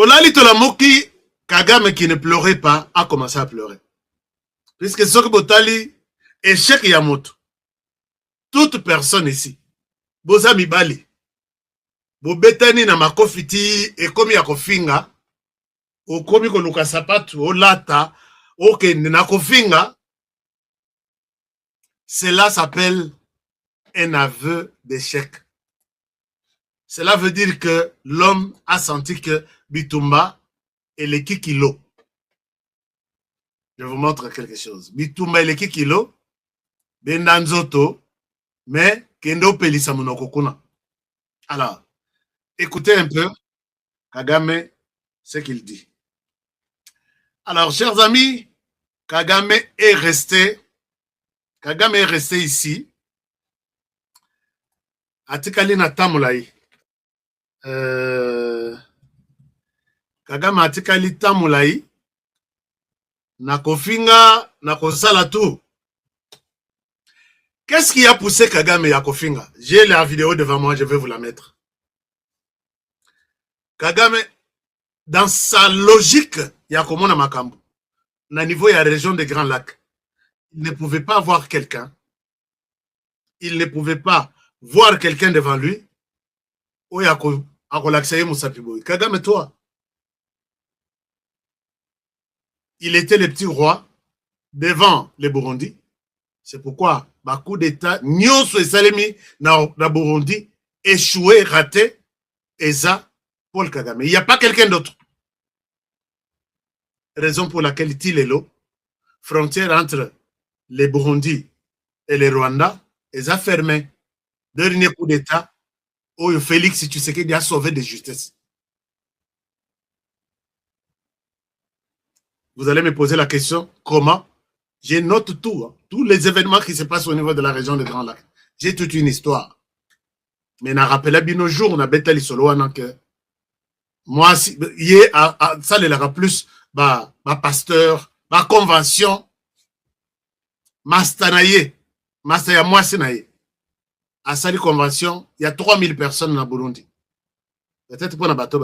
Tolali Tolamoki, Kagame qui ne pleurait pas, a commencé à pleurer. Puisque ce que Botali, échec Yamoto. Toute personne ici, Boza Mibali, Bobetani na makofiti, et comme Yakofinga, o komi ko luka sapatu, o lata, o kende na kofinga, cela s'appelle un aveu d'échec. Cela veut dire que l'homme a senti que Bitumba est le kikilo. Je vous montre quelque chose. Bitumba est le kikilo, Bendanzoto, mais Kendo Pelisa Monokokuna. Alors, écoutez un peu Kagame, ce qu'il dit. Alors, chers amis, Kagame est resté ici. Atikali na tamulai. Kagame atikali tamulai. Na kofinga, na kosala tout. Qu'est-ce qui a poussé Kagame à kofinga? J'ai la vidéo devant moi, je vais vous la mettre. Kagame, dans sa logique, Yakomona Makambu, na niveau de la région des Grands Lacs, il ne pouvait pas voir quelqu'un. Il ne pouvait pas voir quelqu'un devant lui. Kagame, toi, il était le petit roi devant les Burundi. C'est pourquoi, coup d'État, Nyonso et Salemi, na Burundi, échoué, raté, et ça, Paul Kagame. Il n'y a pas quelqu'un d'autre. Raison pour laquelle Tilelo, frontière entre les Burundi et les Rwanda, les a fermé. Dernier coup d'État, où Félix Tshisekedi a sauvé de justesse. Vous allez me poser la question, comment? Je note tout, hein, tous les événements qui se passent au niveau de la région des Grands Lacs. J'ai toute une histoire. Mais na rappelé bien nos jours, on a bêté les solos, que moi, si, ça les plus, pasteur, convention, mastanaye, mastaya moisinaye. À cette convention, il y a 3000 personnes dans Burundi. Peut-être pour un bateau,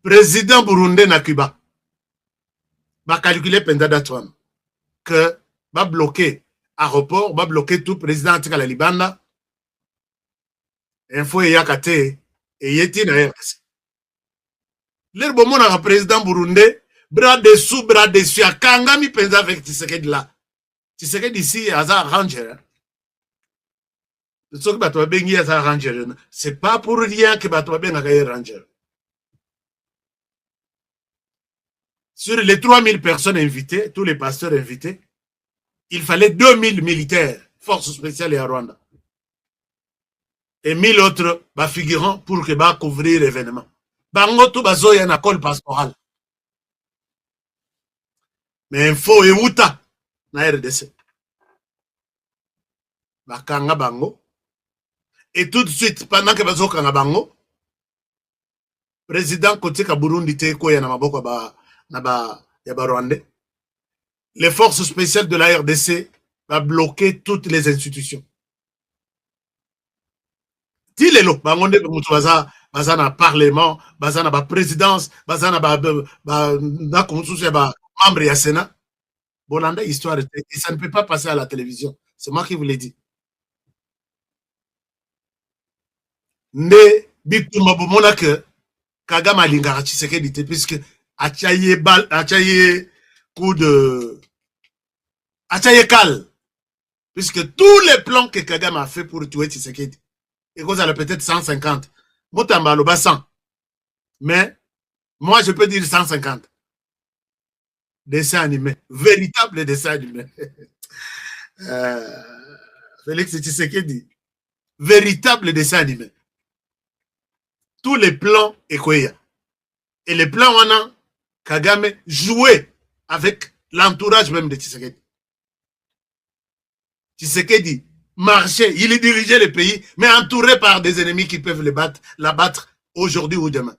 président burundais na Cuba, va calculer pendant Trump que va bloquer aéroport, va bloquer tout président antika la Libanda. Info et yakate et yeti na RDC. L'air bon mon président burundais, bras dessus, à Kangami penza avec Tshisekedi là. Tshisekedi ici, Aza Ranger. C'est pas pour rien que Batouba Benga Ranger. Sur les 3000 personnes invitées, tous les pasteurs invités, il fallait 2000 militaires, forces spéciales et à Rwanda. Et 1000 autres figurants pour que couvrir l'événement. Bangoto bazo y a un col pastoral. Mais info et Outa, na RDC. Bakanga bango. Et tout de suite, pendant que bazo kanga bango, président Kotika Burundi te ko ya na maboko ya Rwandais, les forces spéciales de la RDC va bloquer toutes les institutions. Tilelo, bangonde mutu baza na parlement, baza na présidence, baza na membre ya Sénat. Bolanda histoire et ça ne peut pas passer à la télévision. C'est moi qui vous l'ai dit. Ne Bitumba bomona que Kagame alingaka Tshisekedi te puisque achaye coup de achaye cal puisque tous les plans que Kagame a fait pour tuer Tshisekedi et cause à peut-être 150 Motamba le 100 mais moi je peux dire 150 dessins animés, véritable dessin animé. Félix Tshisekedi, véritable dessin animé. Tous les plans Ekoya. Et les plans on a Kagame jouait avec l'entourage même de Tshisekedi. Tshisekedi marchait, il dirigeait le pays, mais entouré par des ennemis qui peuvent l'abattre aujourd'hui ou demain.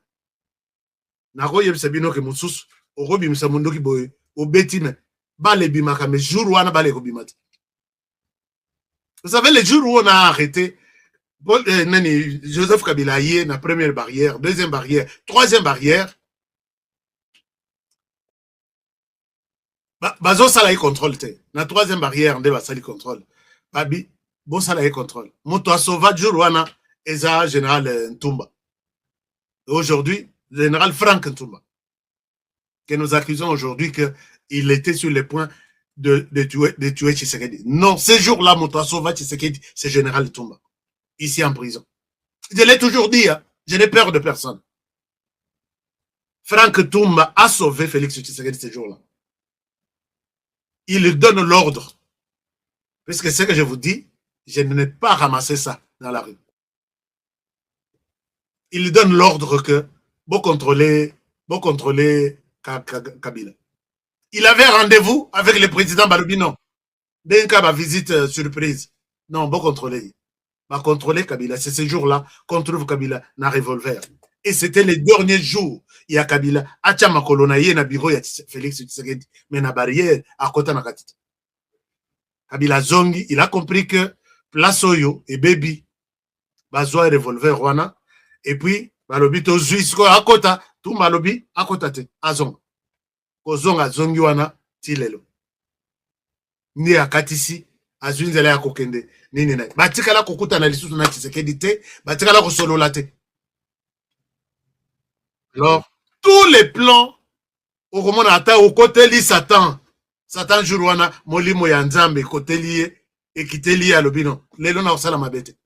Nagoye Sabino ke Moussus, Orobi Msamundo ki boye, Obetime, Bale Bimaka, mais jour où on a balé Robimati. Vous savez, les jours où on a arrêté Joseph Kabila est la première barrière, deuxième barrière, troisième barrière. Bazo sala contrôle te. La troisième barrière, nde basali contrôle. Babi, bon sala contrôle. Moto asova Juruana, eza général Ntumba. Aujourd'hui, général Frank Ntumba. Que nous accusons aujourd'hui qu'il était sur le point de tuer Tshisekedi. Non, ce jour-là, Moto asova Tshisekedi, c'est général Ntumba. Ici en prison. Je l'ai toujours dit, hein, je n'ai peur de personne. Frank Ntumba a sauvé Félix Tshisekedi ce jour-là. Il donne l'ordre. Puisque ce que je vous dis, je n'ai pas ramassé ça dans la rue. Il donne l'ordre que vous contrôlez Kabila. Il avait rendez-vous avec le président Balubino. D'un cas, ma visite surprise. Non, vous contrôlez. Va contrôler Kabila. C'est ce jour-là qu'on trouve Kabila dans un revolver. Et c'était les derniers jours. Il y a Kabila. Acha makolona yé na bureau ya Félix Tshisekedi. Mais na barrière à côté na katita. Kabila zongi, il a compris que place oyo et baby bazwa revolver wana et puis balobi to zuisko akota tout malobi akota te azong. Kozonga zongi wana tilelo. Ni akatisi azunzela ya kokende nini na. Batikala kokuta na lisusu na Tshisekedi te, batikala ko solola te. Alors, tous les plans au comment ata au côté li Satan. Satan Juruana, molimo ya nzambe koteli ekiteli ya lobino. Lelo na osala mabete.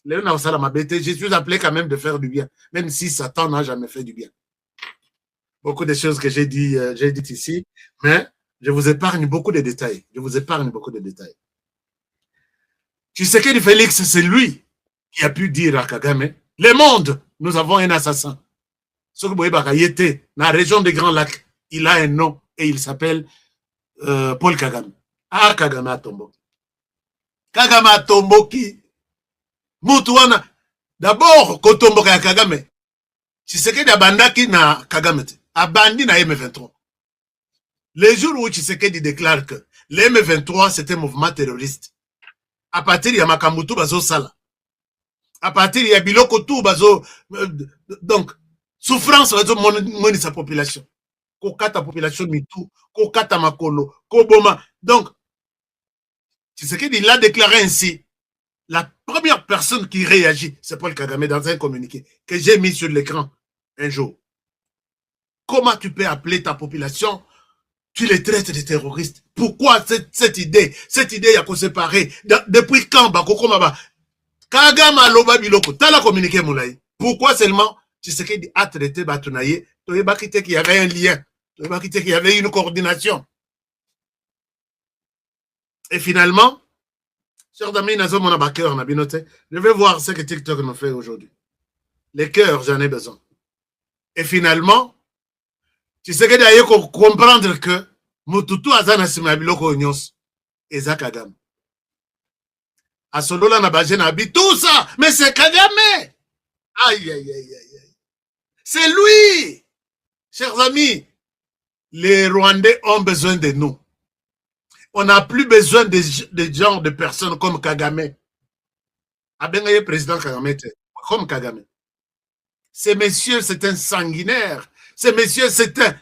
Lelo na osala mabete, je suis appelé quand même de faire du bien, même si Satan n'a jamais fait du bien. Beaucoup de choses que j'ai dit ici, mais je vous épargne beaucoup de détails. Je vous épargne beaucoup de détails. Tu sais que Félix, c'est lui qui a pu dire à Kagame, le monde, nous avons un assassin. Ce que vous voyez, dans la région des Grands Lacs, il a un nom et il s'appelle Paul Kagame. Ah, Kagame a tomboki. Kagame a tomboki. Moutouana. D'abord, quand tomboki à Kagame, tu sais que Abandaki na Kagame, Abandi na M23. Les jours où Tshisekedi déclare que le M23 c'était un mouvement terroriste, à partir de Makamutu bazo sala, à partir de Biloko tout bazo, donc souffrance bazo moni sa population, kokata population mitu, kokata makolo, koboma. Donc Tshisekedi il a déclaré ainsi. La première personne qui réagit, c'est Paul Kagame dans un communiqué que j'ai mis sur l'écran un jour. Comment tu peux appeler ta population? Tu les traites de terroristes. Pourquoi cette idée? Cette idée, il y a qu'on séparer. Depuis quand, Bakoko Maba? Kagama Loba Biloko, t'as la communiqué, Moulaï. Pourquoi seulement tu sais qu'il a traité Batounaye? Tu n'as pas quitté qu'il y avait un lien. Tu n'as pas quitté qu'il y avait une coordination. Et finalement, chers amis, je vais voir ce que TikTok nous fait aujourd'hui. Les cœurs, j'en ai besoin. Et finalement, tu sais que d'ailleurs comprendre que Mututu Azana Simabiloko Nyos et Kagame. À Solola Nabajen habite tout ça, mais c'est Kagame. Aïe, aïe, aïe, aïe. C'est lui. Chers amis, les Rwandais ont besoin de nous. On n'a plus besoin de gens, de personnes comme Kagame. Abengaye président Kagame, comme Kagame. Ces messieurs, c'est un sanguinaire. Ces messieurs, c'est un...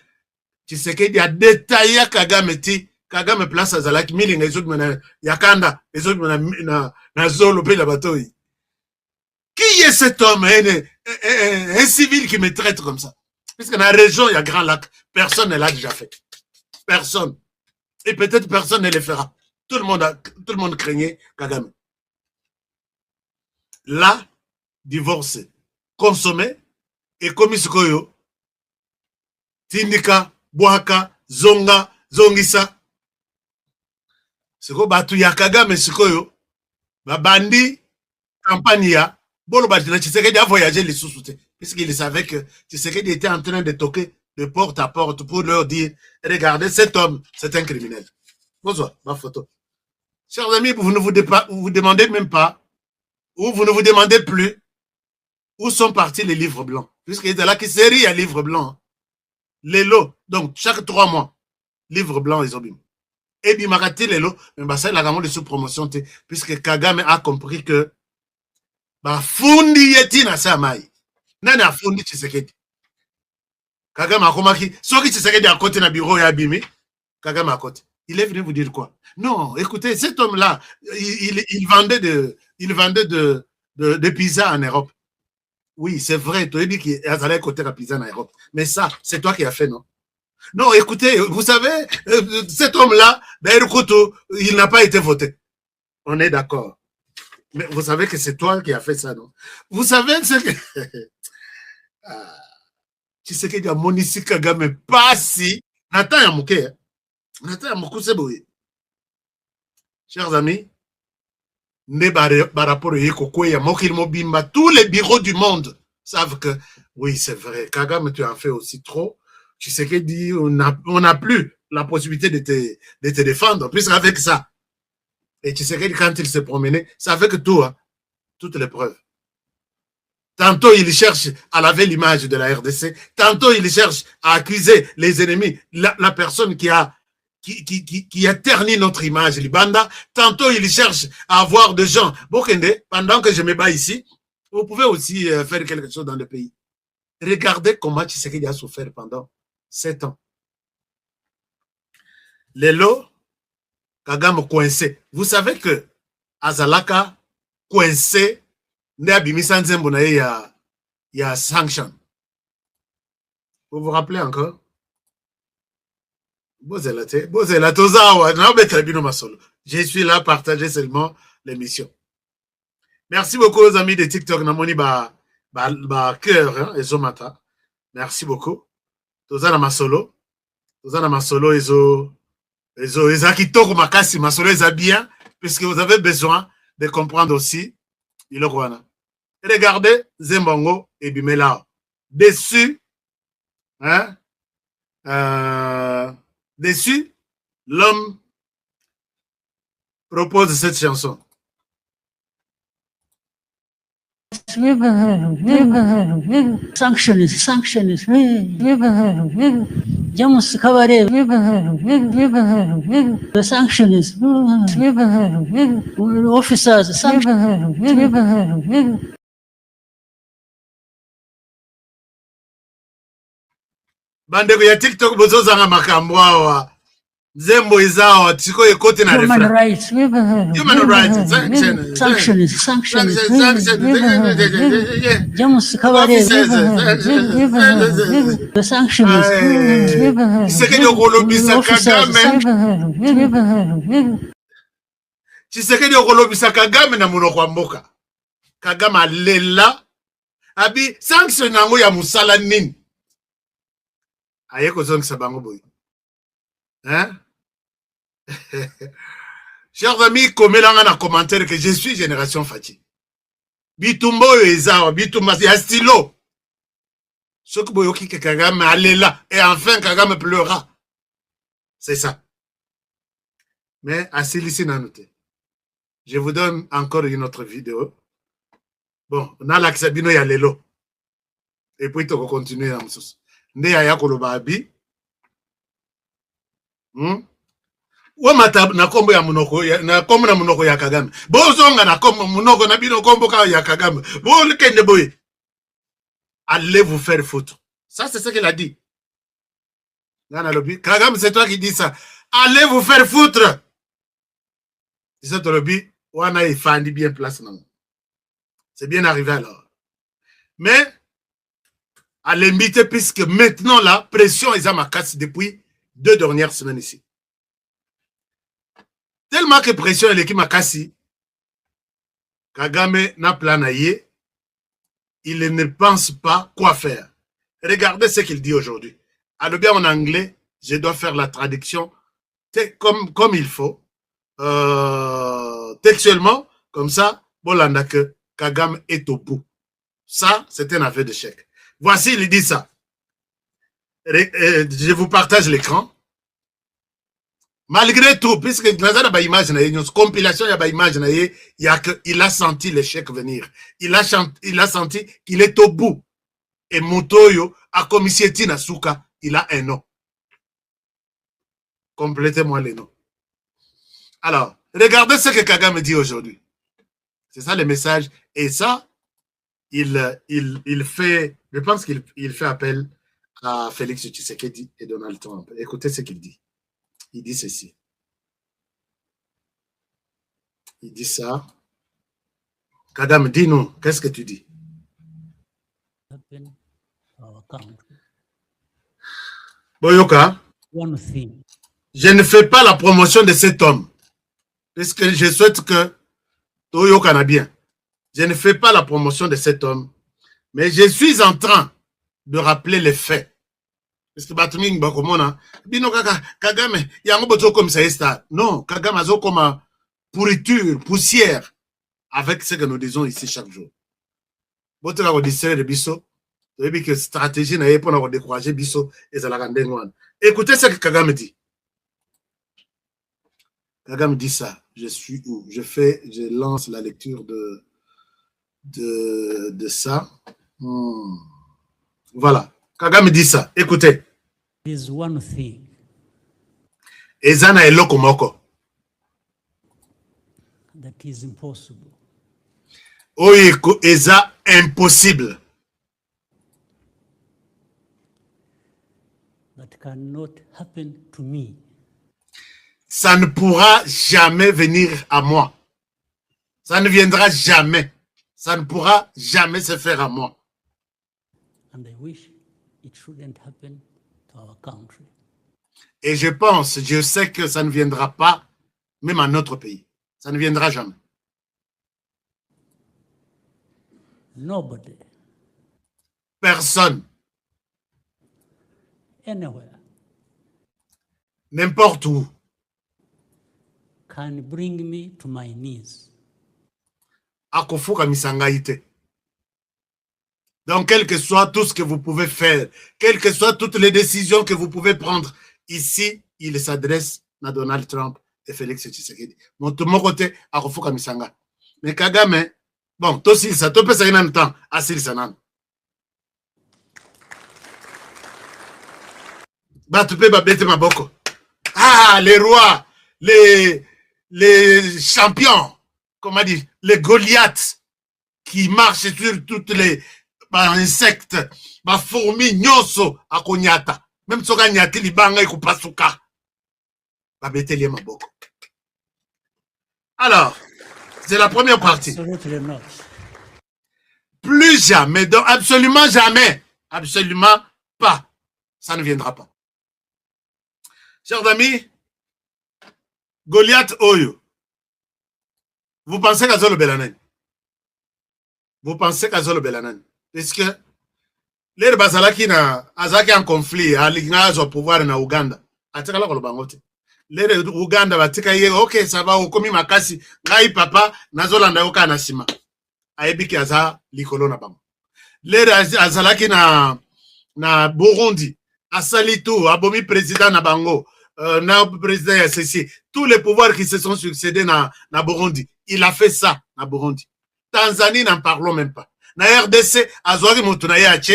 Tu sais qu'il y a détaillé Kagame, Kagame place à Zalak, Miling, les autres, Yakanda, les autres, na Zolo, la bateau. Qui est cet homme, un civil qui me traite comme ça? Puisque dans la région, il y a Grand Lac. Personne ne l'a déjà fait. Personne. Et peut-être personne ne le fera. Tout le monde craignait Kagame. Là, divorcé, consommé, et commis ce koyo, Tindika, Boaka, Zonga, Zongisa. Ce que batu ya Kagame ce koyo, babandi, campagne ya, bolo batila, Tshisekedi a voyagé les sous-soutés. Puisqu'il savait que Tshisekedi était en train de toquer de porte à porte pour leur dire, regardez, cet homme, c'est un criminel. Bonsoir, ma photo. Chers amis, vous ne vous demandez même pas, ou vous ne vous demandez plus, où sont partis les livres blancs. Puisqu'il est là qui série à livres blancs. Les lots, donc chaque 3 mois, livre blanc et obim. Et bimarati les lots, mais bah ça, il a vraiment de sous-promotion, puisque Kagame a compris que bafundi yeti na samai. Nani afundi Tshisekedi? Kagame akomaki, soki Tshisekedi à côté na bureau ya Bimi, Kagame à côté. Il est venu vous dire quoi? Non, écoutez, cet homme-là, il vendait de pizza en Europe. Oui, c'est vrai, tu as dit qu'il allait côté la pizza en Europe. Mais ça, c'est toi qui as fait, non? Non, écoutez, vous savez, cet homme-là, d'ailleurs, il n'a pas été voté. On est d'accord. Mais vous savez que c'est toi qui as fait ça, non? Vous savez ce que... Tshisekedi a monisi Kagame pasi. Nathan ya muke. Nathan ya muku seboye. Chers amis, ne rapport ya mokil mobimba, tous les bureaux du monde savent que oui, c'est vrai. Kagame, tu en fais aussi trop. Tshisekedi, on n'a plus la possibilité de te défendre, puisque avec ça. Et Tshisekedi, quand il se promenait, c'est avec toi, toutes les preuves. Tantôt, il cherche à laver l'image de la RDC. Tantôt, il cherche à accuser les ennemis, la personne qui a terni notre image, Libanda. Tantôt, il cherche à avoir des gens. Bokende, pendant que je me bats ici, vous pouvez aussi faire quelque chose dans le pays. Regardez comment Tshisekedi a souffert pendant 7 ans. Lelo, Kagame coincé. Vous savez que Azalaka coincé, il y a sanction. Vous vous rappelez encore? Je suis là, partager seulement l'émission. Merci beaucoup aux amis de TikTok. Namoni cœur, et Zomata. Merci beaucoup. Tozana Masolo. Tozana Masolo, Kitoko Makasi, Masolo, bien, puisque vous avez besoin de comprendre aussi. Regardez Zembongo et Bimela. Dessus, hein, dessus, l'homme propose cette chanson. Sanctions. Jamus Kabare, the sanctions, officers, sanctions. Bandeko ya TikTok bozozanga makambo awa. Zembo izao tiko ekote na human rights, sanctions. Jamus Kabare, the sanctions, Tshisekedi okolobisa Kagame. Tshisekedi okolobisa Kagame na monoko wa mboka. Kagame alela abi sanction nango ya musala nini? Aye kozongisa bango boye. Hein? Chers amis, komelanga na commentaire que je suis génération Fati. Bitumbo ezawa, bitumba ya stylo. Soki boyoki ke Kagame alela et enfin Kagame pleura. C'est ça. Mais asilisi nanote. Je vous donne encore une autre vidéo. Bon, on a l'accès ya lelo. Et puis tu continuer na mususu. Nde ya koloba abi. Wamata na kombo ya munoko na kombo na munoko ya Kagame. Bozonga na kombo munoko na bino kombo ka ya Kagame. Bo le kende boy. Allez vous faire foutre. Ça c'est ce qu'il a dit. Nana lobby. Kagame, c'est toi qui dis ça. Allez vous faire foutre. C'est ça lobby. Wana ifandi bien place non. C'est bien arrivé alors. Mais à l'imiter puisque maintenant la pression est à ma casse depuis 2 dernières semaines ici. Tellement que pression est l'équipe Makassi, Kagame n'a plan aillé, il ne pense pas quoi faire. Regardez ce qu'il dit aujourd'hui. Alors bien en anglais, je dois faire la traduction comme il faut. Textuellement, comme ça, Bolanda que Kagame est au bout. Ça, c'est un aveu d'échec. Voici, il dit ça. Je vous partage l'écran. Malgré tout, puisque dans la image, une compilation de l'image, il a senti l'échec venir. Il a senti qu'il est au bout. Et Motoyo, à Komissieti Nasuka, il a un nom. Complétez-moi les noms. Alors, regardez ce que Kagame dit aujourd'hui. C'est ça le message. Et ça, il fait, je pense qu'il fait appel à Félix Tshisekedi et Donald Trump. Écoutez ce qu'il dit. Il dit ceci. Il dit ça. Kagame, dis-nous, qu'est-ce que tu dis? Boyoka, je ne fais pas la promotion de cet homme, puisque je souhaite que Toyoka n'a bien. Je ne fais pas la promotion de cet homme, mais je suis en train de rappeler les faits. Parce que Batuming Bakomona, Bino Kagame, il y a un peu comme ça. Non, Kagame a comme pourriture, poussière, avec ce que nous disons ici chaque jour. Votre la distraire de Bisso, vous avez que stratégie n'a pas pour décourager Bisso et Zalagandengwan. Écoutez ce que Kagame dit. Kagame dit ça. Je suis où? Je lance la lecture de ça. Voilà. Kagame dit ça. Écoutez. There's one thing. Ezana eloko moko. That is impossible. Oiko eza impossible. That cannot happen to me. Ça ne pourra jamais venir à moi. Ça ne viendra jamais. Ça ne pourra jamais se faire à moi. And I wish it shouldn't happen to our country. Et je sais que ça ne viendra pas, même à notre pays. Ça ne viendra jamais. Nobody. Personne. Anywhere. N'importe où. Can bring me to my knees. Akofuka misangaite. Donc, quel que soit tout ce que vous pouvez faire, quelles que soient toutes les décisions que vous pouvez prendre, ici, il s'adresse à Donald Trump et Félix Tshisekedi. De mon côté, Akofuka misanga. Mais Kagame, bon, toi aussi, ça peut passer en même temps, Asil Sanan. Bah, tu peux bête ma boko. Ah, les rois, les champions, comment dire, les Goliaths qui marchent sur toutes les insectes, fourmis, nyoso, akonyata. Même si on a nyati libanga ikupasuka. Ba betelie maboko. Alors, c'est la première partie. Absolutely not. Plus jamais, donc absolument jamais, absolument pas. Ça ne viendra pas. Chers amis, Goliath Oyo, vous pensez qu'à Zolo Belanen? Vous pensez qu'à Zolo Belanen? Parce que les Bazalaki na Azaki en conflit, à l'ignorance au pouvoir na Ouganda. Atika la kolobangote. Les Ouganda batika ye, ok, ça va, okomi makasi, ngai papa, nazolanda yoka nasima. Aebiki aza likolo na bango. Les Azalaki na Burundi, asalitu, abomi président na bango. Na président ya ceci, tous les pouvoirs qui se sont succédés na Burundi, il a fait ça na Burundi. Tanzanie, n'en parlons même pas. Na RDC, Azwari Motunaye Ache,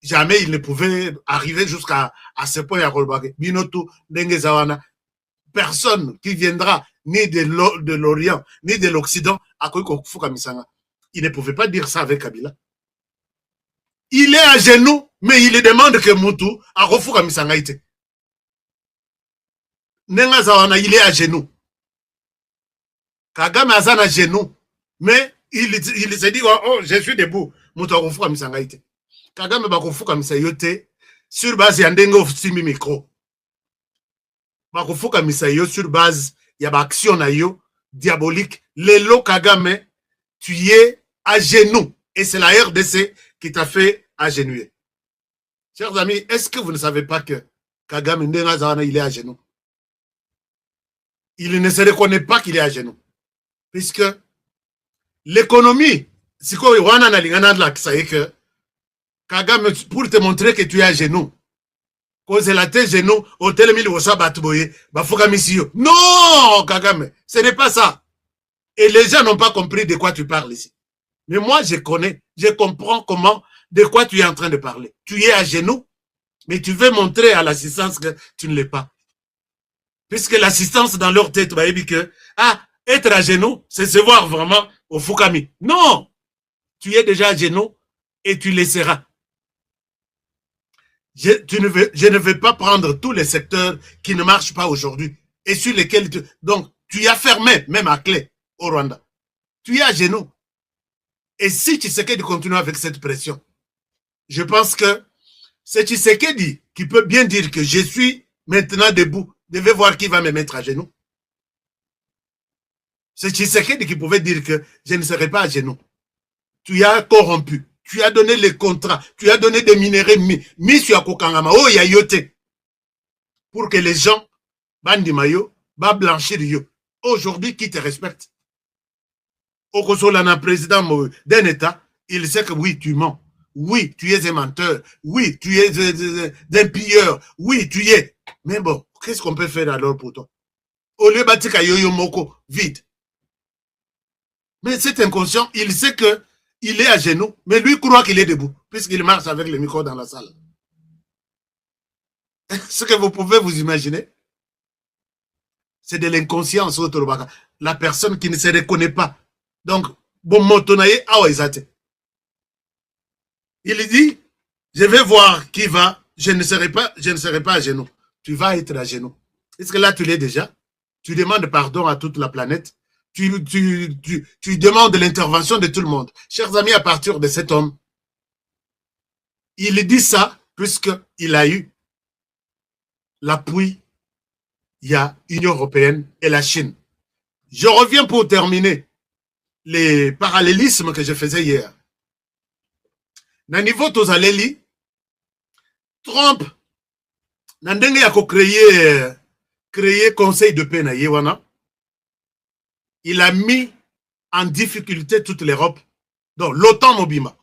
jamais il ne pouvait arriver jusqu'à ce point à Kolbake. Binotu, Dengezawana, personne qui viendra ni de l'Orient, ni de l'Occident, à Kofuka Misanga. Il ne pouvait pas dire ça avec Kabila. Il est à genoux, mais il demande que Moutou a Kofuka Misanga ite. Nenga Zawana, il est à genoux. Kagame Azan à genoux. Mais il se dit, oh, je suis debout. Moutou a Kofuka Misanga ite. Kagame ba Kofuka Misanga ite sur base ya ndenge ofsimi micro. Ba Kofuka Misanga sur base ya ba action na yo diabolique. Lelo Kagame, tu es à genoux. Et c'est la RDC qui t'a fait agenouiller. Chers amis, est-ce que vous ne savez pas que Kagame Ndenga Zawana, il est à genoux? Il ne se reconnaît pas qu'il est à genoux. Puisque l'économie, c'est quoi, que Kagame, pour te montrer que tu es à genoux, cause la tes genoux, hôtel 1000 Wosa Batboye, Bafuka Missio. Non, Kagame, ce n'est pas ça. Et les gens n'ont pas compris de quoi tu parles ici. Mais moi, je connais, je comprends comment, de quoi tu es en train de parler. Tu es à genoux, mais tu veux montrer à l'assistance que tu ne l'es pas. Puisque l'assistance dans leur tête va dire que, être à genoux, c'est se voir vraiment au Fukami. Non! Tu es déjà à genoux et tu laisseras. Je ne vais pas prendre tous les secteurs qui ne marchent pas aujourd'hui et sur lesquels donc tu as fermé même à clé au Rwanda. Tu es à genoux. Et si Tshisekedi continue avec cette pression, je pense que c'est Tshisekedi qui peut bien dire que je suis maintenant debout. Devez voir qui va me mettre à genoux. C'est Tshisekedi qui pouvait dire que je ne serai pas à genoux. Tu as corrompu. Tu as donné les contrats. Tu as donné des minéraux mis sur Kokangama. Oh, ya yote. Pour que les gens, bandi mayo, va blanchir yo. Aujourd'hui, qui te respecte? Au Kosolana, président d'un État, il sait que oui, tu mens. Oui, tu es un menteur. Oui, tu es un pilleur. Oui, tu es. Mais bon, qu'est-ce qu'on peut faire alors pour toi? Au lieu de bâtir Yoyo Moko, vide. Mais cet inconscient, il sait que il est à genoux, mais lui croit qu'il est debout, puisqu'il marche avec le micro dans la salle. Ce que vous pouvez vous imaginer, c'est de l'inconscience. La personne qui ne se reconnaît pas. Donc, bon, motonaye, il dit, je vais voir qui va, je ne serai pas à genoux. Tu vas être à genoux. Est-ce que là, tu l'es déjà? Tu demandes pardon à toute la planète. Tu demandes l'intervention de tout le monde. Chers amis, à partir de cet homme, il dit ça puisqu'il a eu l'appui, il y a l'Union européenne et la Chine. Je reviens pour terminer les parallélismes que je faisais hier. Na niveau tozaleli, Trump, na ndenge ya créer conseil de paix na yewana, il a mis en difficulté toute l'Europe, donc l'OTAN Mobima.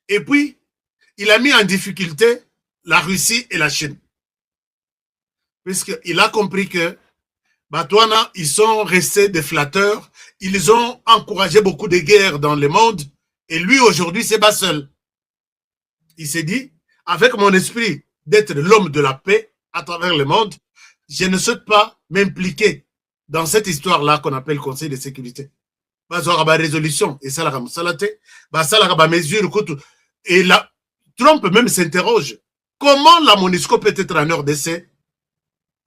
Et puis, il a mis en difficulté la Russie et la Chine. Puisqu'il a compris que Batouana, ils sont restés des flatteurs, ils ont encouragé beaucoup de guerres dans le monde, et lui, aujourd'hui, c'est pas seul. Il s'est dit, avec mon esprit d'être l'homme de la paix à travers le monde, je ne souhaite pas m'impliquer dans cette histoire-là qu'on appelle Conseil de sécurité. Bazora résolution et ça la salate, ça la mesure et là Trump même s'interroge comment la MONUSCO peut être en RDC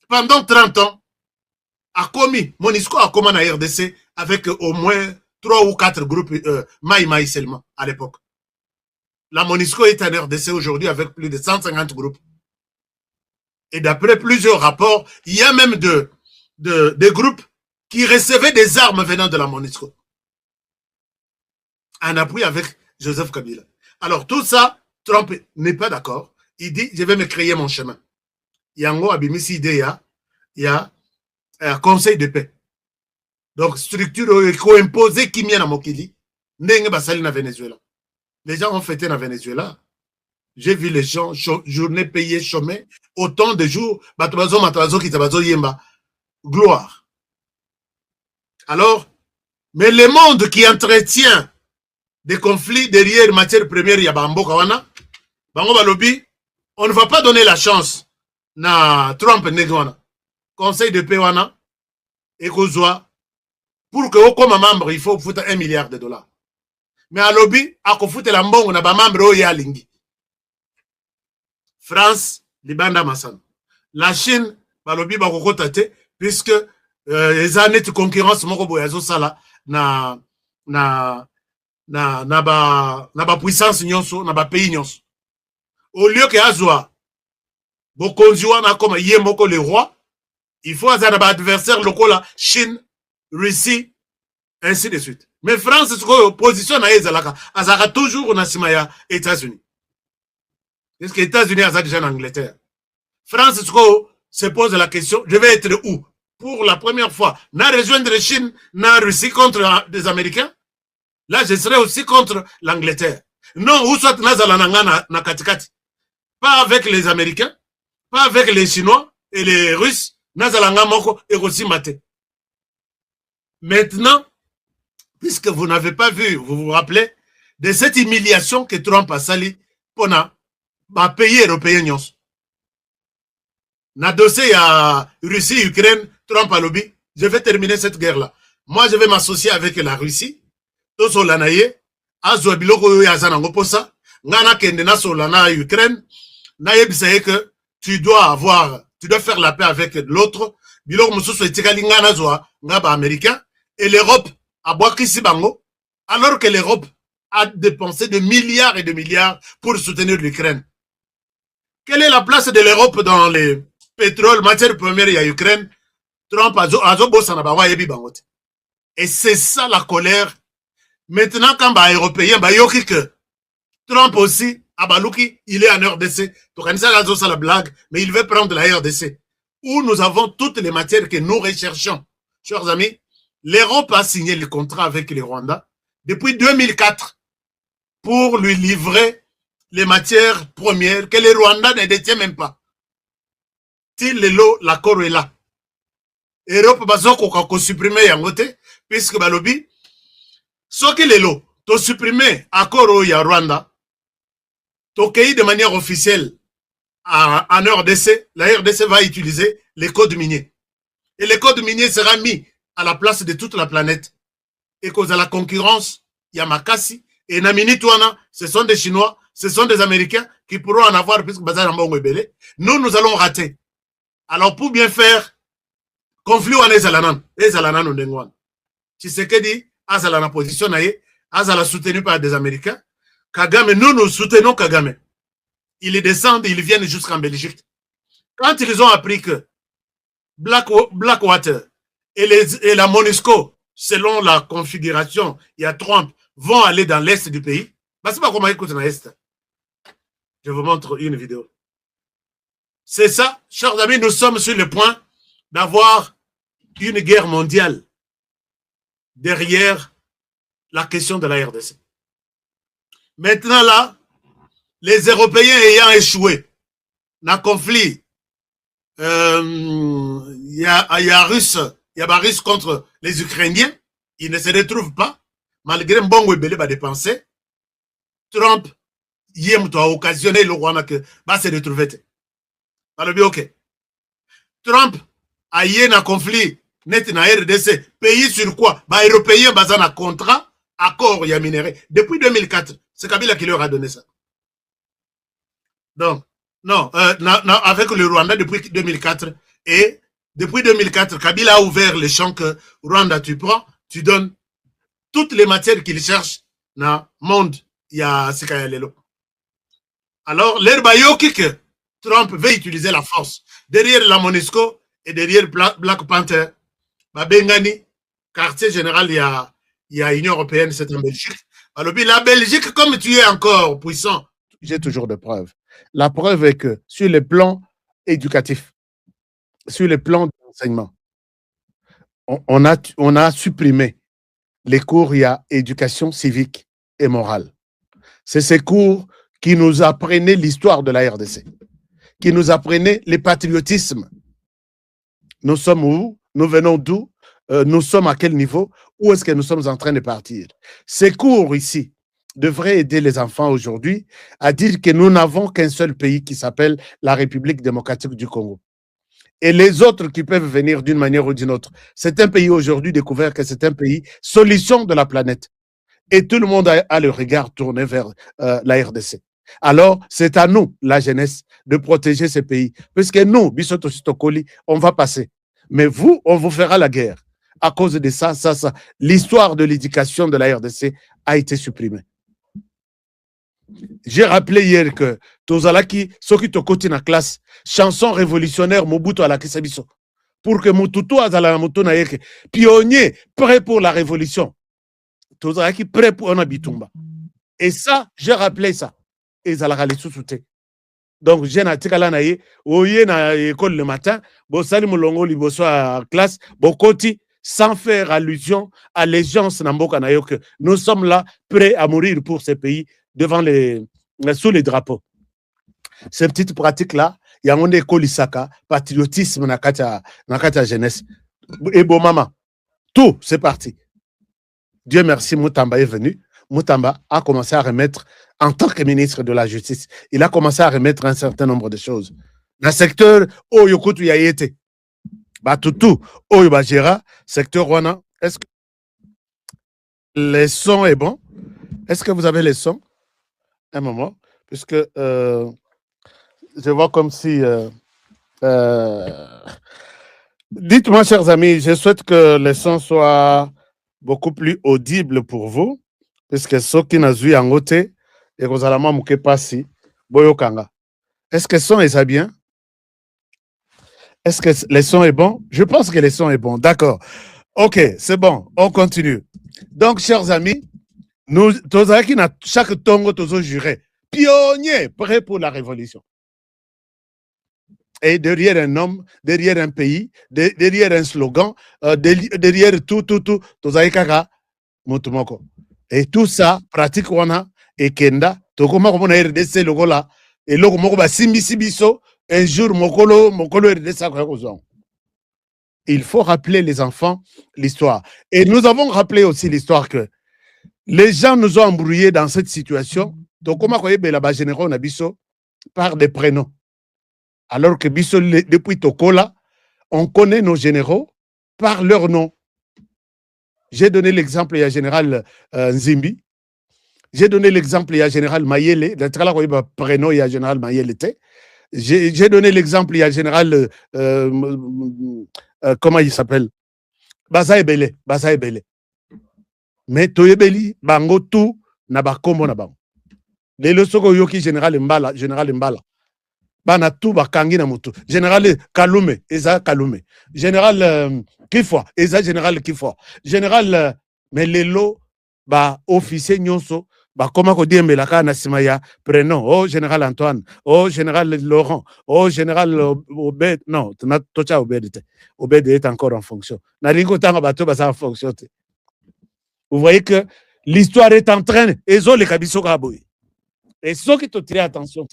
pendant 30 ans a commis MONUSCO a commis en RDC avec au moins 3 ou 4 groupes Maï seulement à l'époque. La MONUSCO est en RDC aujourd'hui avec plus de 150 groupes. Et d'après plusieurs rapports, il y a même des groupes qui recevaient des armes venant de la MONUSCO. En appui avec Joseph Kabila. Alors tout ça, Trump n'est pas d'accord. Il dit, je vais me créer mon chemin. Yango abimisi idée, il y a un conseil de paix. Donc structure imposée qui vient à Mokili, n'enge basali na Venezuela. Les gens ont fêté na Venezuela. J'ai vu les gens, journée payée, chômée, autant de jours, batubazo matabazo kitabazo yemba, gloire. Alors, mais le monde qui entretient des conflits derrière matière première Yabambo Kawana, Bango Balobi, on ne va pas donner la chance na Trump Negwana, Conseil de paix Wana, et Kozwa, pour que au comme membre, il faut foutre 1 milliard de dollars. Mais à lobby, à kofoute la mbongo na ba membre o ya lingi. France, Libanda Massan. La Chine, balobi ba kokotate, puisque les années de concurrence moko boyazo sala na ba puissance nyonso, na ba pays nyonso. Au lieu que azwa bokonzi wana comme ye moko le roi, il faut azana ba adversaire locaux la Chine, Russie, ainsi de suite. Mais France, c'est quoi opposition na ezalaka, azaka toujours na sima ya États-Unis. Est-ce que les États-Unis ont déjà en Angleterre? France, c'est quoi se pose la question, je vais être où? Pour la première fois, n'a rejoindre la Chine, n'a Russie contre des Américains? Là, je serai aussi contre l'Angleterre. Non, ou soit Nazalananga na katikati. Pas avec les Américains, pas avec les Chinois et les Russes, Nazalanga moko et aussi maté. Maintenant, puisque vous n'avez pas vu, vous vous rappelez, de cette humiliation que Trump a sali pour un pays européen. Na dossier à Russie, Ukraine, Trump a lobby, je vais terminer cette guerre-là. Moi, je vais m'associer avec la Russie, tout sur l'anaïe, azwa biloko oyo aza nango posa nga nakende nasola na Ukraine nayebisa ye que tu dois faire la paix avec l'autre biloko mosusu etikali nga nazwa nga ba américain et l'Europe abwakisi bango alors que l'Europe a dépensé de milliards et de milliards pour soutenir l'Ukraine. Quelle est la place de l'Europe dans les pétroles, matières premières et Ukraine? Trump a bossé na bawa yebi bangote. Et c'est ça la colère. Maintenant, quand les Européens, yoki que Trump aussi, Abalouki, il est en RDC. Donc, ça la blague, mais il veut prendre la RDC. Où nous avons toutes les matières que nous recherchons. Chers amis, l'Europe a signé le contrat avec le Rwanda depuis 2004 pour lui livrer les matières premières que le Rwanda ne détient même pas. Si l'accord est là. L'Europe va supprimer Yangote, puisque Balobi, ce que l'Elo, tu supprimer l'accord au Rwanda, tu accueilli de manière officielle en RDC, la RDC va utiliser les codes miniers. Et les codes miniers sera mis à la place de toute la planète. Et cause de la concurrence, Yamakasi et Namini Touana, ce sont des Chinois, ce sont des Américains qui pourront en avoir puisque Bazar Mbongo Ebele. Nous allons rater. Alors pour bien faire, conflit en Ezalanan ou Ndengwan. Tshisekedi, Azalana position Azala soutenu par des Américains. Kagame, nous soutenons Kagame. Ils descendent, ils viennent jusqu'en Belgique. Quand ils ont appris que Blackwater et la MONUSCO, selon la configuration, il y a Trump, vont aller dans l'est du pays. C'est pas comment écouter dans l'est. Je vous montre une vidéo. C'est ça, chers amis, nous sommes sur le point d'avoir une guerre mondiale derrière la question de la RDC. Maintenant là, les Européens ayant échoué dans le conflit, il y a Russe contre les Ukrainiens, ils ne se retrouvent pas, malgré Mbongo Ebele va dépenser. Trump, il a occasionné le Rwanda que va se retrouver. Alors bien, ok. Trump a eu un conflit net na RDC, pays sur quoi? Bah, Européens, basés un contrat, accord, il y a minéré. Depuis 2004, c'est Kabila qui leur a donné ça. Donc, non, avec le Rwanda depuis 2004. Et depuis 2004, Kabila a ouvert les champs que Rwanda, tu prends, tu donnes toutes les matières qu'il cherche dans le monde. Il y a Sikaya Lelo. Alors, l'herbayoki que Trump veut utiliser la force derrière la MONUSCO et derrière Black Panther, Bengani, quartier général, il y a Union Européenne, c'est en Belgique. Alors, la Belgique, comme tu es encore puissant, j'ai toujours des preuves. La preuve est que sur le plan éducatif, sur le plan d'enseignement, on a supprimé les cours, il y a éducation civique et morale. C'est ces cours qui nous apprenaient l'histoire de la RDC, qui nous apprenaient le patriotisme. Nous sommes où? Nous venons d'où? Nous sommes à quel niveau? Où est-ce que nous sommes en train de partir? Ces cours ici devraient aider les enfants aujourd'hui à dire que nous n'avons qu'un seul pays qui s'appelle la République démocratique du Congo. Et les autres qui peuvent venir d'une manière ou d'une autre. C'est un pays aujourd'hui découvert que c'est un pays solution de la planète. Et tout le monde a le regard tourné vers la RDC. Alors, c'est à nous, la jeunesse, de protéger ces pays. Puisque nous, Bisoto Sitokoli, on va passer. Mais vous, on vous fera la guerre. À cause de ça. L'histoire de l'éducation de la RDC a été supprimée. J'ai rappelé hier que Tozalaki, ceux qui te côté dans la classe, chanson révolutionnaire Mobutu Alaki Sabiso. Pour que Mututu Azala Mutu na yeke, pionnier, prêt pour la révolution. Tozalaki prêt pour un habitumba. Et ça, j'ai rappelé ça. Et Zalaka les sous-soutés. Donc, j'ai na tikala na ye, oye na école le matin, bo sali mulongo li bo à classe, bo koti, sans faire allusion à l'allégeance Namboka na yo que nous sommes là, prêts à mourir pour ces pays devant sous les drapeaux. Ces petites pratiques-là, il y a un école Isaka, patriotisme na kata jeunesse. Et bon maman, tout, c'est parti. Dieu merci, Moutamba est venu. Moutamba a commencé à remettre, en tant que ministre de la Justice, il a commencé à remettre un certain nombre de choses. Dans le secteur, oh, yokutu ya yete. Bah, tout, oh, Bajera, secteur Rwanda, est-ce que le son est bon? Est-ce que vous avez les sons? Un moment, puisque je vois comme si... dites-moi, chers amis, je souhaite que les sons soient beaucoup plus audibles pour vous, puisque ceux qui n'ont vu en côté, et que vous allez m'amouker passer, boyokanga. Est-ce que le son est bien? Est-ce que le son est bon? Je pense que le son est bon. D'accord. OK, c'est bon. On continue. Donc, chers amis, nous, chaque tongo, tous juré. Pionnier, prêt pour la révolution. Et derrière un homme, derrière un pays, derrière un slogan, derrière tout, tous kaka, motumoko. Et tout ça, pratique wana, et kenda, tokoma komona RDC logo là, et logo moko ba simbi biso, un jour mokolo RDC akozong. Il faut rappeler les enfants l'histoire. Et nous avons rappelé aussi l'histoire que les gens nous ont embrouillés dans cette situation. Donc, comment la généraux nabiso par des prénoms. Alors que biso, depuis Tokola, on connaît nos généraux par leur nom. J'ai donné l'exemple, il y a général Nzimbi. J'ai donné l'exemple, il y a général Mayele. Prénom, il y a général Mayele. J'ai donné l'exemple, il y a général comment il s'appelle? Baza Ebele. Mais Toyebeli, bango tout, na bakombo na bango. Lelo soko yoki général Mbala. Bana tout bakangi na mutu. Général Kalume, Eza Kalume. Général Kifwa, Eza général Kifwa. Général mais lelo ba officier nyonso ba koma ko diembela ka na simaya prénom. Oh général Antoine, oh général Laurent, oh général Obed. Non, na tocha Obed. Obed est encore en fonction. Na lingo tanga bato ba en fonction. Vous voyez que l'histoire est en train. Et ceux qui te tirent attention.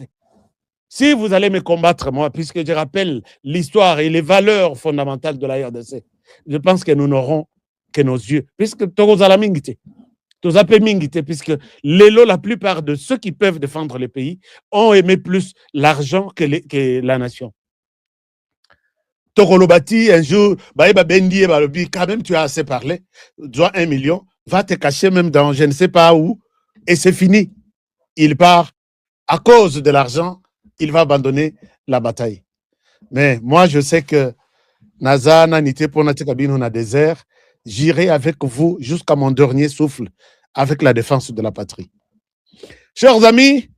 Si vous allez me combattre, moi, puisque je rappelle l'histoire et les valeurs fondamentales de la RDC, je pense que nous n'aurons que nos yeux. Puisque Togozala Mingite, Tozape Mingite, puisque la plupart de ceux qui peuvent défendre le pays ont aimé plus l'argent que la nation. Togolobati, un jour, quand même tu as assez parlé, tu dois 1 million, va te cacher même dans je ne sais pas où, et c'est fini. Il part, à cause de l'argent, il va abandonner la bataille. Mais moi, je sais que Nazana Nité Ponatikabino na désert, j'irai avec vous jusqu'à mon dernier souffle, avec la défense de la patrie. Chers amis,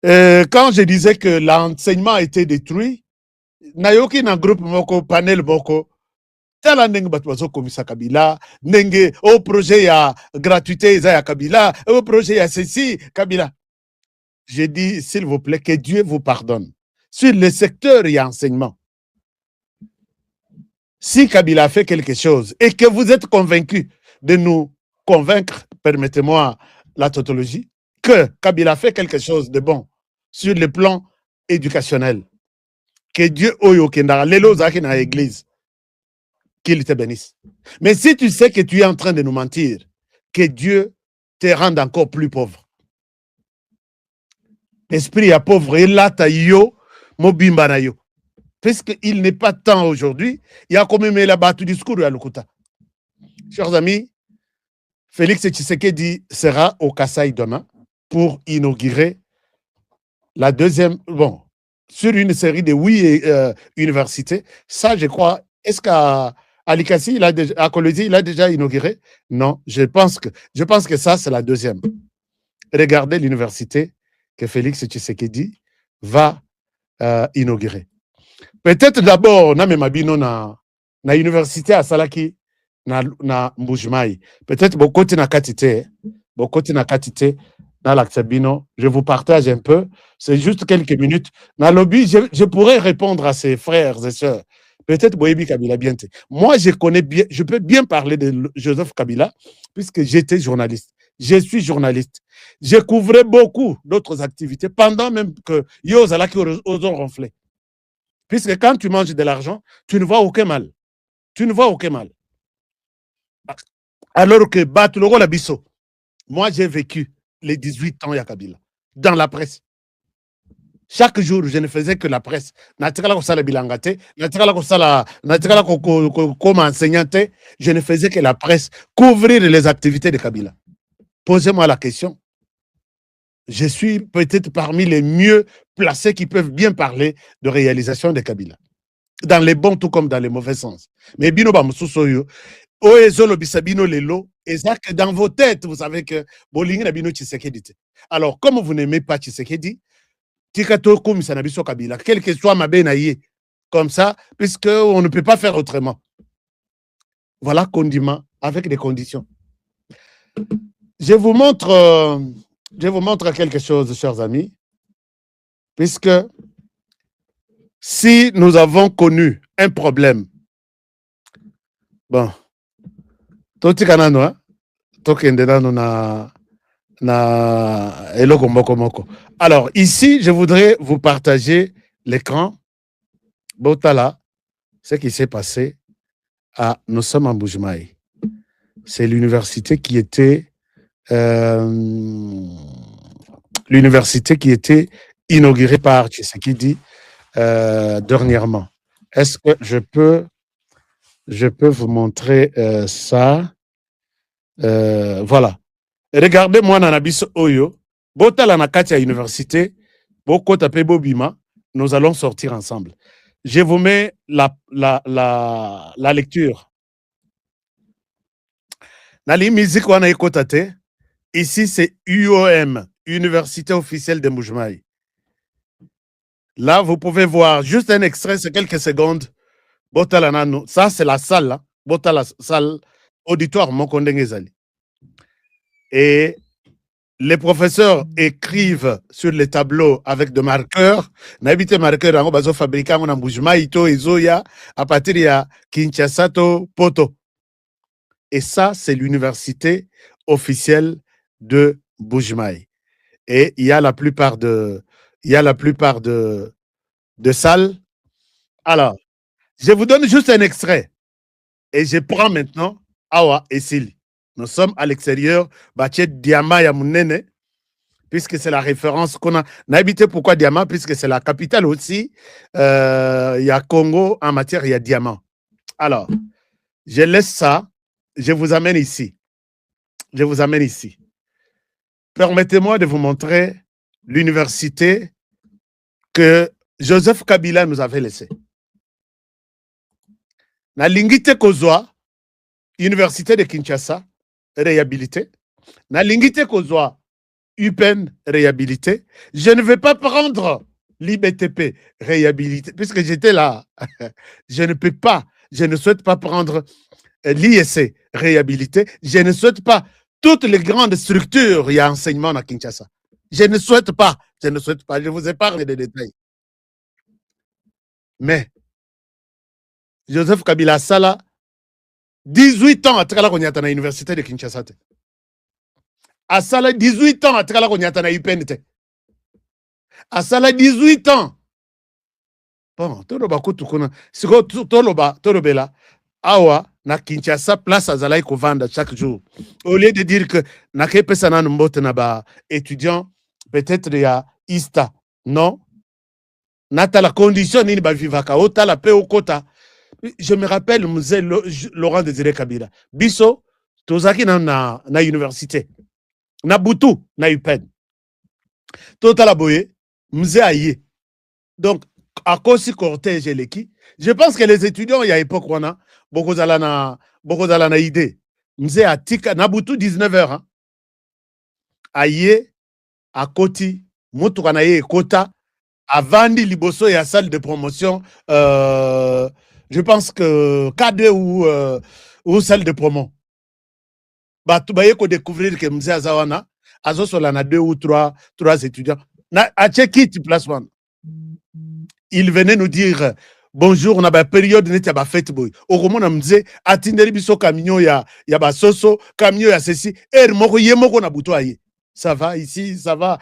quand je disais que l'enseignement a été détruit, Nayoki na groupe moko, panel moko, tala ndenge bato bazokomisa Kabila, ndenge au projet ya gratuité eza ya Kabila, au projet ya ceci Kabila. J'ai dit, s'il vous plaît, que Dieu vous pardonne. Sur le secteur et enseignement, si Kabila a fait quelque chose et que vous êtes convaincu de nous convaincre, permettez-moi la tautologie, que Kabila a fait quelque chose de bon sur le plan éducationnel, que Dieu oyo kendara lelo zaki na église, qu'il te bénisse. Mais si tu sais que tu es en train de nous mentir, que Dieu te rende encore plus pauvre. Esprit à pauvre, et là, yo, mobimba na yo. Puisqu'il n'est pas temps aujourd'hui, il y a quand même là-bas tout discours à Lukuta. Chers amis, Félix Tshisekedi sera au Kasaï demain pour inaugurer la deuxième, bon, sur une série de 8 universités. Ça, je crois, est-ce qu'à Alikasi, à Kolodi, il a déjà inauguré? Non, je pense que ça, c'est la deuxième. Regardez l'université que Félix Tshisekedi va inaugurer. Peut-être d'abord, na memabino na université à Salaki, na Mbujimai. Peut-être beaucoup na katite, na l'Aksabino. Je vous partage un peu. C'est juste quelques minutes. Na lobby, je pourrais répondre à ses frères et sœurs. Peut-être Boyebi Kabila bien. Moi, je peux bien parler de Joseph Kabila, puisque j'étais journaliste. Je suis journaliste. Je couvrais beaucoup d'autres activités pendant même que Yozala qui osent ronfler. Puisque quand tu manges de l'argent, tu ne vois aucun mal. Alors que Batuloro Labisso, moi j'ai vécu les 18 ans à Kabila, dans la presse. Chaque jour, je ne faisais que la presse. Comme enseignante, je ne faisais que la presse, couvrir les activités de Kabila. Posez-moi la question. Je suis peut-être parmi les mieux placés qui peuvent bien parler de réalisation de Kabila. Dans les bons tout comme dans les mauvais sens. Mais bino ba mususoyo, oezolo bisabino lelo, exact dans vos têtes, vous savez que bolingi na bino Tshisekedi. Alors, comme vous n'aimez pas Tshisekedi, tikato komisa na biso Kabila, quel que soit ma benaye, comme ça, puisque on ne peut pas faire autrement. Voilà condiment avec des conditions. Je vous montre quelque chose, chers amis, puisque si nous avons connu un problème, bon, totikanano, hein, tokendenano na eloko moko moko. Alors, ici, je voudrais vous partager l'écran. Botala, ce qui s'est passé nous sommes en Mbuji-Mayi. C'est l'université qui était inaugurée par Tshisekedi dernièrement. Est-ce que je peux vous montrer ça? Voilà. Regardez-moi dans Nabiso Oyo. Botala na kati ya université. Boko tape bobima. Nous allons sortir ensemble. Je vous mets la lecture. Nali musique wana ekotate. Ici, c'est UOM, Université officielle de Mbuji-Mayi. Là, vous pouvez voir juste un extrait, c'est quelques secondes. Botala nano. Ça, c'est la salle. Hein? Botala salle auditoire Mokondengezali. Et les professeurs écrivent sur les tableaux avec des marqueurs. N'habite marqueurs, on va fabriquer en Mbuji-Mayi, to Ezoya, à partir de Kinshasa, to Poto. Et ça, c'est l'université officielle de Mbuji-Mayi. Et il y a la plupart de salles. Alors, je vous donne juste un extrait. Et je prends maintenant Awa et Sili. Nous sommes à l'extérieur, Bachet Diama Yamunene, puisque c'est la référence qu'on a. N'habitez pourquoi Diama, puisque c'est la capitale aussi. Il y a Congo en matière, il y a diamant. Alors, je laisse ça. Je vous amène ici. Permettez-moi de vous montrer l'université que Joseph Kabila nous avait laissée. Na Lingite Kozwa, Université de Kinshasa, réhabilité. Na Lingite Kozwa, UPEN, réhabilité. Je ne vais pas prendre l'IBTP, réhabilité, puisque j'étais là. Je ne souhaite pas prendre l'ISC, réhabilité. Je ne souhaite pas toutes les grandes structures, il y a enseignement à Kinshasa. Je ne souhaite pas. Je vous épargne des détails. Mais, Joseph Kabila Sala, 18 ans à Trala l'université de Kinshasa. À Sala, 18 ans à Trala UPN. À Sala, 18 ans. Bon, Toloba Koutoukona. Siko Tolobela. Awa, na Kinshasa, place à Zalaï Kovanda chaque jour. Au lieu de dire que na Kepesana Mbote Naba étudiant, peut-être il y a ISTA. Non. Nata la condition ni ba vivaka. Ota la paix au kota. Je me rappelle, Mzee Laurent Désiré Kabila. Biso, Tozaki na université. Na Butu, na UPEN. Tota la boye, Mzee Aye. Donc, à cause du cortège et l'équipe, je pense que les étudiants, il y a époque, on a beaucoup de idée. Mzee Atika, na Butu, 19h. Hein. Aye, à Koti, Moutouanaye et Kota, avant de Liboso et à salle de promotion, je pense que KD ou salle de promo. Bah, tu vas découvrir que Mzee Azawana, Azo Solana 2 ou 3 étudiants. À Tchekit, placement. Il venait nous dire bonjour, on a une période de fête. Au moment où on disait, atinderi biso camion, il y a soso, camion, il y a ceci, et moko na buto aye. Ça va ici, ça va.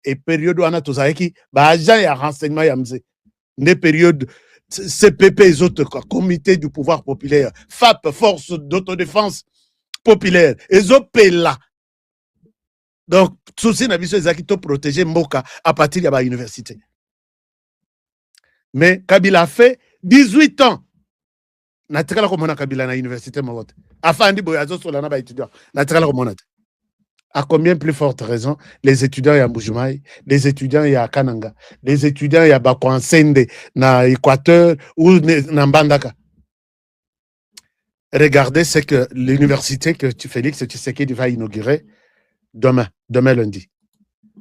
Et période où on a tout ça, qui, agent et renseignement, il y a des périodes, CPP et autres, comité du pouvoir populaire, FAP, force d'autodéfense populaire, et autres là. Donc, souci n'a pas de protéger Mboka à partir de l'université. Mais Kabila a fait 18 ans. Natikala komona Kabila na université mawote. Afandi boyazo solana ba étudiant. Natikala komona. À combien plus forte raison, les étudiants à Mbujimaï, les étudiants à Kananga, les étudiants à Bakwansende, na Équateur ou na Mbandaka. Regardez ce que l'université que Félix Tshisekedi va inaugurer demain lundi.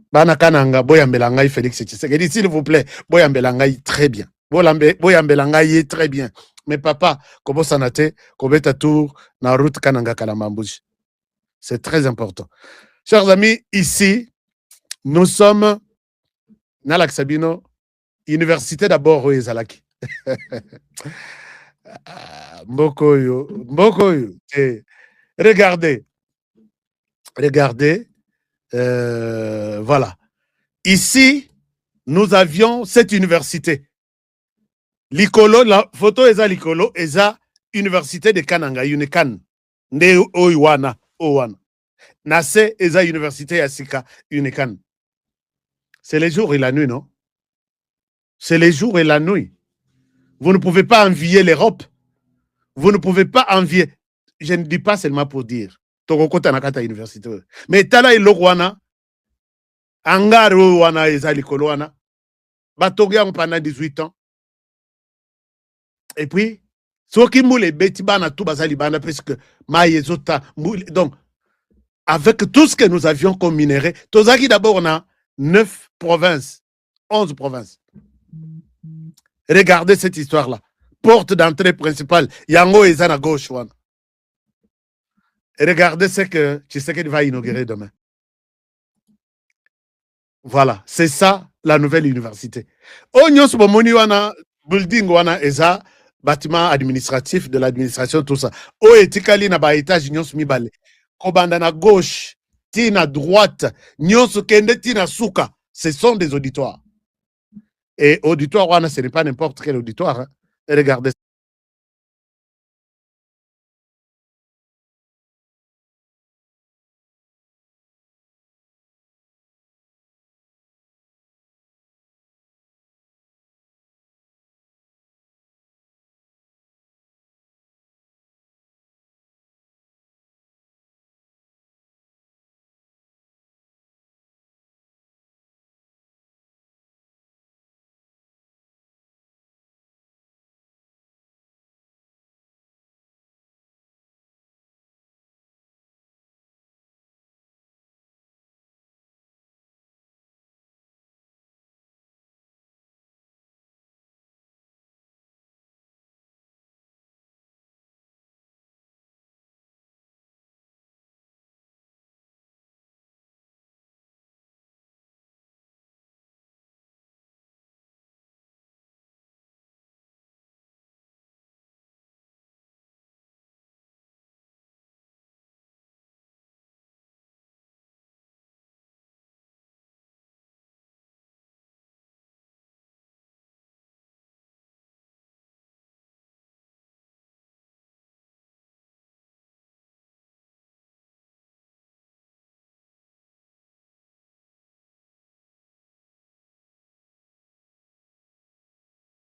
Bana Kananga, Boyambelangaï, Félix Tshisekedi, s'il vous plaît, Boyambelangaï, très bien. Boyambelangaï, très bien. Mais papa, comment ça n'a été, comment ta tour, na route Kananga Kalamambouji. C'est très important. Chers amis, ici, nous sommes Nalak Sabino, université d'abord au Ezalaki. Mbokoyo. Regardez. Voilà. Ici, nous avions cette université. Likolo, la photo est à Likolo, est à université de Kananga, Unikan. Ne Oiwana. Nase est à université Asika, Unikan. C'est les jours et la nuit, non? C'est les jours et la nuit. Vous ne pouvez pas envier l'Europe. Vous ne pouvez pas envier. Je ne dis pas seulement pour dire. Tokoko Tanakata Université. Mais Tala et Lorwana, Angar Wana et Zalikoloana, Batogia pendant 18 ans. Et puis, ceux qui moulent les bêtibana tout bazalibana, puisque Maïezota moule. Donc, avec tout ce que nous avions comme minerai, Tozaki d'abord on a 9 provinces, 11 provinces. Regardez cette histoire-là. Porte d'entrée principale, Yango et Zana gauche. Et regardez ce que Tshisekedi va inaugurer demain. Voilà, c'est ça la nouvelle université. Onyos Bomoni wana building wana eza bâtiment administratif de l'administration tout ça. O etikali na ba étage nyos mibale. Kobanda na gauche, tina droite, nyos kende tina suka, ce sont des auditoires. Et auditoire wana ce n'est pas n'importe quel auditoire. Hein. Regardez